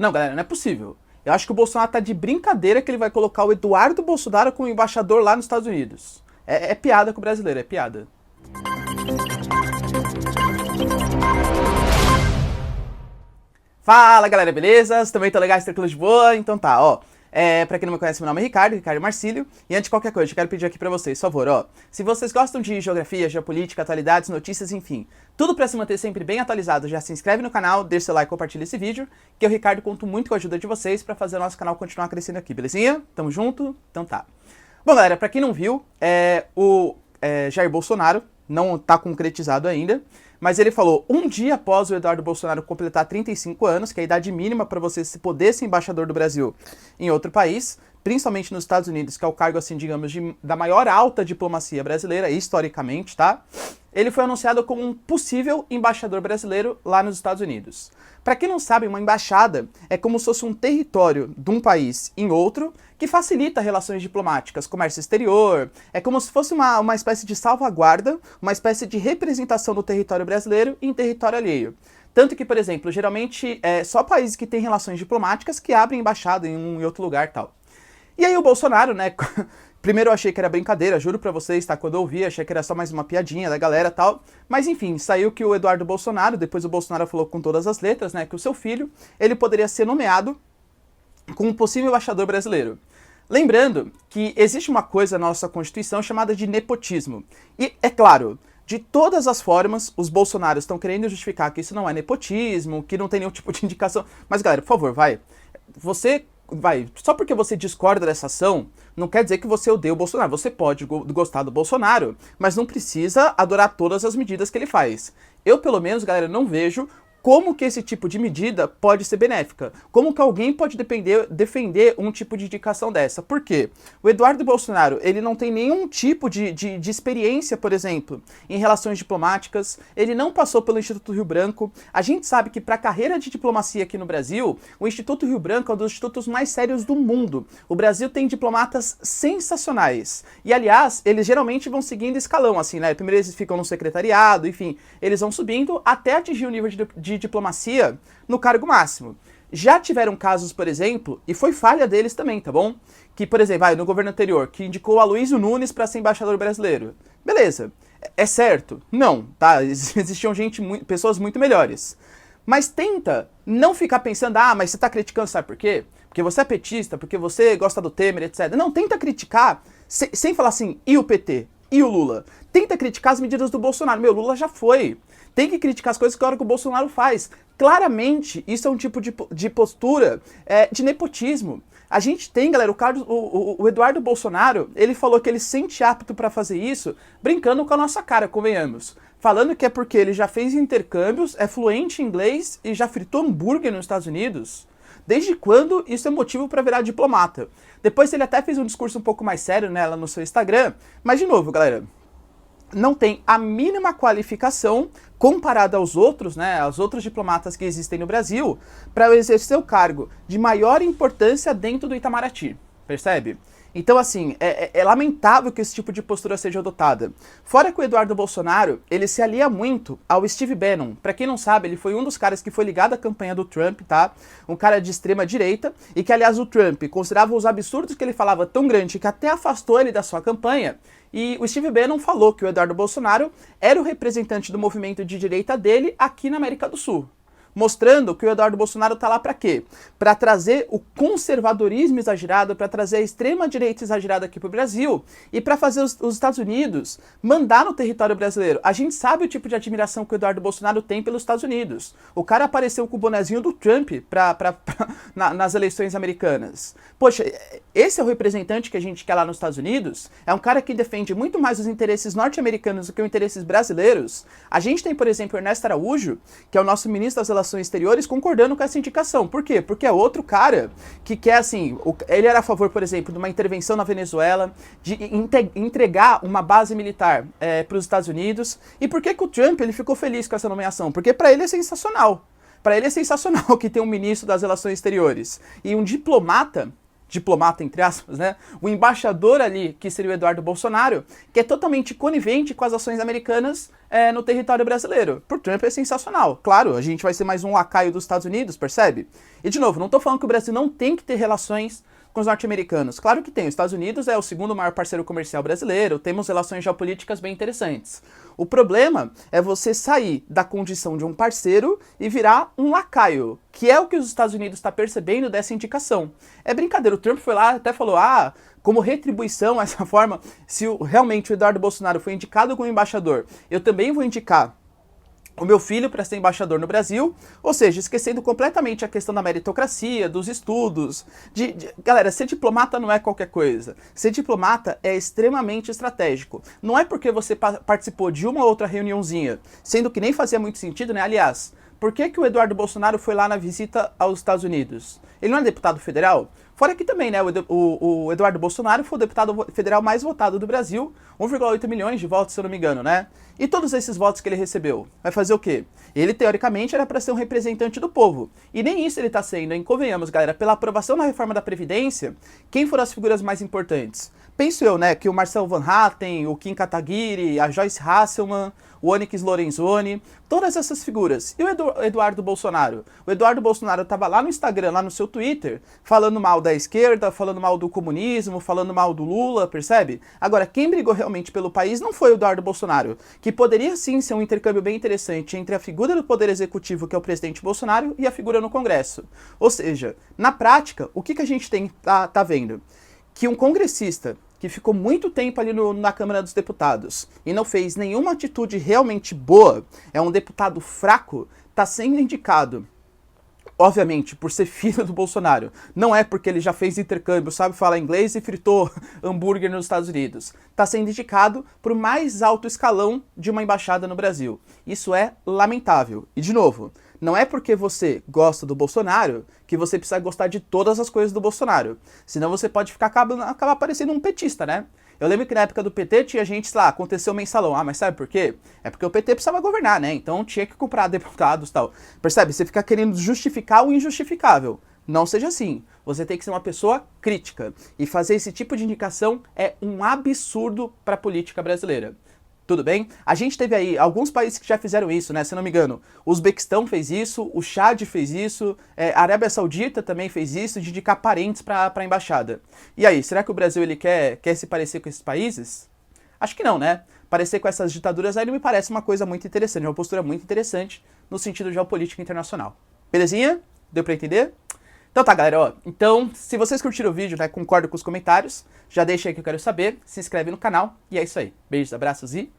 Não, galera, não é possível. Eu acho que o Bolsonaro tá de brincadeira que ele vai colocar o Eduardo Bolsonaro como embaixador lá nos Estados Unidos. É piada com o brasileiro, é piada. Fala, galera, beleza? Também tô legal, tranquilo de boa? Então tá, ó. Pra quem não me conhece, meu nome é Ricardo Marcílio. E antes de qualquer coisa, eu quero pedir aqui pra vocês, por favor, ó. Se vocês gostam de geografia, geopolítica, atualidades, notícias, enfim, tudo pra se manter sempre bem atualizado, já se inscreve no canal, deixa seu like e compartilha esse vídeo, que eu, Ricardo, conto muito com a ajuda de vocês pra fazer o nosso canal continuar crescendo aqui, belezinha? Tamo junto? Então tá. Bom, galera, pra quem não viu, o Jair Bolsonaro não tá concretizado ainda, mas ele falou, um dia após o Eduardo Bolsonaro completar 35 anos, que é a idade mínima para você poder ser embaixador do Brasil em outro país, principalmente nos Estados Unidos, que é o cargo, assim, digamos, da maior alta diplomacia brasileira, historicamente, tá? Ele foi anunciado como um possível embaixador brasileiro lá nos Estados Unidos. Para quem não sabe, uma embaixada é como se fosse um território de um país em outro que facilita relações diplomáticas, comércio exterior, é como se fosse uma espécie de salvaguarda, uma espécie de representação do território brasileiro em território alheio. Tanto que, por exemplo, geralmente é só países que têm relações diplomáticas que abrem embaixada em um e outro lugar e tal. E aí o Bolsonaro, né, primeiro eu achei que era brincadeira, juro pra vocês, tá, quando eu ouvi, achei que era só mais uma piadinha da galera e tal, mas enfim, saiu que o Eduardo Bolsonaro, depois o Bolsonaro falou com todas as letras, né, que o seu filho, ele poderia ser nomeado como um possível embaixador brasileiro. Lembrando que existe uma coisa na nossa Constituição chamada de nepotismo, e é claro, de todas as formas, os bolsonaros estão querendo justificar que isso não é nepotismo, que não tem nenhum tipo de indicação, mas galera, por favor, só porque você discorda dessa ação, não quer dizer que você odeia o Bolsonaro. Você pode gostar do Bolsonaro, mas não precisa adorar todas as medidas que ele faz. Eu, pelo menos, galera, não vejo como que esse tipo de medida pode ser benéfica. Como que alguém pode defender um tipo de indicação dessa. Por quê? O Eduardo Bolsonaro, ele não tem nenhum tipo de experiência, por exemplo, em relações diplomáticas. Ele não passou pelo Instituto Rio Branco. A gente sabe que para a carreira de diplomacia aqui no Brasil, o Instituto Rio Branco é um dos institutos mais sérios do mundo. O Brasil tem diplomatas sensacionais. E, aliás, eles geralmente vão seguindo escalão, assim, né? Primeiro eles ficam no secretariado, enfim, eles vão subindo até atingir o nível de diplomacia no cargo máximo. Já tiveram casos, por exemplo, e foi falha deles também, tá bom? Que, por exemplo, no governo anterior, que indicou o Aloysio Nunes para ser embaixador brasileiro. Beleza, é certo? Não, tá? Existiam pessoas muito melhores. Mas tenta não ficar pensando, mas você tá criticando, sabe por quê? Porque você é petista, porque você gosta do Temer, etc. Não, tenta criticar sem falar assim, e o PT? E o Lula? Tenta criticar as medidas do Bolsonaro. Meu, Lula já foi. Tem que criticar as coisas que o Bolsonaro faz. Claramente, isso é um tipo de postura de nepotismo. A gente tem, galera, o Eduardo Bolsonaro, ele falou que ele se sente apto para fazer isso, brincando com a nossa cara, convenhamos. Falando que é porque ele já fez intercâmbios, é fluente em inglês e já fritou hambúrguer nos Estados Unidos. Desde quando isso é motivo para virar diplomata? Depois ele até fez um discurso um pouco mais sério, né, lá no seu Instagram. Mas, de novo, galera, não tem a mínima qualificação comparada aos outros, né, aos outros diplomatas que existem no Brasil, para exercer o cargo de maior importância dentro do Itamaraty, percebe? Então, assim, é lamentável que esse tipo de postura seja adotada. Fora que o Eduardo Bolsonaro, ele se alia muito ao Steve Bannon. Pra quem não sabe, ele foi um dos caras que foi ligado à campanha do Trump, tá? Um cara de extrema direita, e que, aliás, o Trump considerava os absurdos que ele falava tão grande que até afastou ele da sua campanha. E o Steve Bannon falou que o Eduardo Bolsonaro era o representante do movimento de direita dele aqui na América do Sul. Mostrando que o Eduardo Bolsonaro tá lá para quê? Para trazer o conservadorismo exagerado, para trazer a extrema-direita exagerada aqui pro Brasil e para fazer os Estados Unidos mandar no território brasileiro. A gente sabe o tipo de admiração que o Eduardo Bolsonaro tem pelos Estados Unidos. O cara apareceu com o bonezinho do Trump nas eleições americanas. Poxa, esse é o representante que a gente quer lá nos Estados Unidos? É um cara que defende muito mais os interesses norte-americanos do que os interesses brasileiros? A gente tem, por exemplo, o Ernesto Araújo, que é o nosso ministro das Relações Exteriores, concordando com essa indicação. Por quê? Porque é outro cara que quer, assim, ele era a favor, por exemplo, de uma intervenção na Venezuela, de entregar uma base militar para os Estados Unidos. E por que que o Trump ele ficou feliz com essa nomeação? Porque para ele é sensacional. Para ele é sensacional que tem um ministro das Relações Exteriores e um diplomata diplomata, entre aspas, né? O embaixador ali, que seria o Eduardo Bolsonaro, que é totalmente conivente com as ações americanas no território brasileiro. Por Trump é sensacional. Claro, a gente vai ser mais um lacaio dos Estados Unidos, percebe? E de novo, não tô falando que o Brasil não tem que ter relações com os norte-americanos. Claro que tem. Os Estados Unidos é o segundo maior parceiro comercial brasileiro, temos relações geopolíticas bem interessantes. O problema é você sair da condição de um parceiro e virar um lacaio, que é o que os Estados Unidos está percebendo dessa indicação. É brincadeira, o Trump foi lá até falou, como retribuição a essa forma, se realmente o Eduardo Bolsonaro foi indicado como embaixador, eu também vou indicar o meu filho para ser embaixador no Brasil, ou seja, esquecendo completamente a questão da meritocracia, dos estudos. Galera, ser diplomata não é qualquer coisa. Ser diplomata é extremamente estratégico. Não é porque você participou de uma ou outra reuniãozinha, sendo que nem fazia muito sentido, né? Aliás, por que o Eduardo Bolsonaro foi lá na visita aos Estados Unidos? Ele não é deputado federal? Fora que também, né, o Eduardo Bolsonaro foi o deputado federal mais votado do Brasil, 1,8 milhões de votos, se eu não me engano, né? E todos esses votos que ele recebeu, vai fazer o quê? Ele, teoricamente, era para ser um representante do povo. E nem isso ele tá sendo, hein? Convenhamos, galera, pela aprovação da reforma da Previdência, quem foram as figuras mais importantes? Penso eu, né, que o Marcelo Van Hatten, o Kim Kataguiri, a Joyce Hasselman, o Onyx Lorenzoni, todas essas figuras. E o Eduardo Bolsonaro? O Eduardo Bolsonaro estava lá no Instagram, lá no seu Twitter, falando mal da esquerda, falando mal do comunismo, falando mal do Lula, percebe? Agora, quem brigou realmente pelo país não foi o Eduardo Bolsonaro, que poderia sim ser um intercâmbio bem interessante entre a figura do Poder Executivo, que é o presidente Bolsonaro, e a figura no Congresso. Ou seja, na prática, o que a gente tá vendo? Que um congressista que ficou muito tempo ali na Câmara dos Deputados e não fez nenhuma atitude realmente boa, é um deputado fraco, está sendo indicado, obviamente, por ser filho do Bolsonaro. Não é porque ele já fez intercâmbio, sabe falar inglês e fritou hambúrguer nos Estados Unidos. Está sendo indicado para o mais alto escalão de uma embaixada no Brasil. Isso é lamentável. E, de novo, não é porque você gosta do Bolsonaro que você precisa gostar de todas as coisas do Bolsonaro. Senão você pode acabar parecendo um petista, né? Eu lembro que na época do PT tinha gente, sei lá, aconteceu o mensalão. Mas sabe por quê? É porque o PT precisava governar, né? Então tinha que comprar deputados e tal. Percebe? Você fica querendo justificar o injustificável. Não seja assim. Você tem que ser uma pessoa crítica. E fazer esse tipo de indicação é um absurdo para a política brasileira. Tudo bem? A gente teve aí alguns países que já fizeram isso, né? Se não me engano, o Uzbequistão fez isso, o Chad fez isso, a Arábia Saudita também fez isso, de indicar parentes para a embaixada. E aí, será que o Brasil ele quer se parecer com esses países? Acho que não, né? Parecer com essas ditaduras aí não me parece uma coisa muito interessante, uma postura muito interessante no sentido geopolítico internacional. Belezinha? Deu para entender? Então tá, galera, ó. Então, se vocês curtiram o vídeo, né, concordam com os comentários, já deixa aí que eu quero saber, se inscreve no canal, e é isso aí. Beijos, abraços e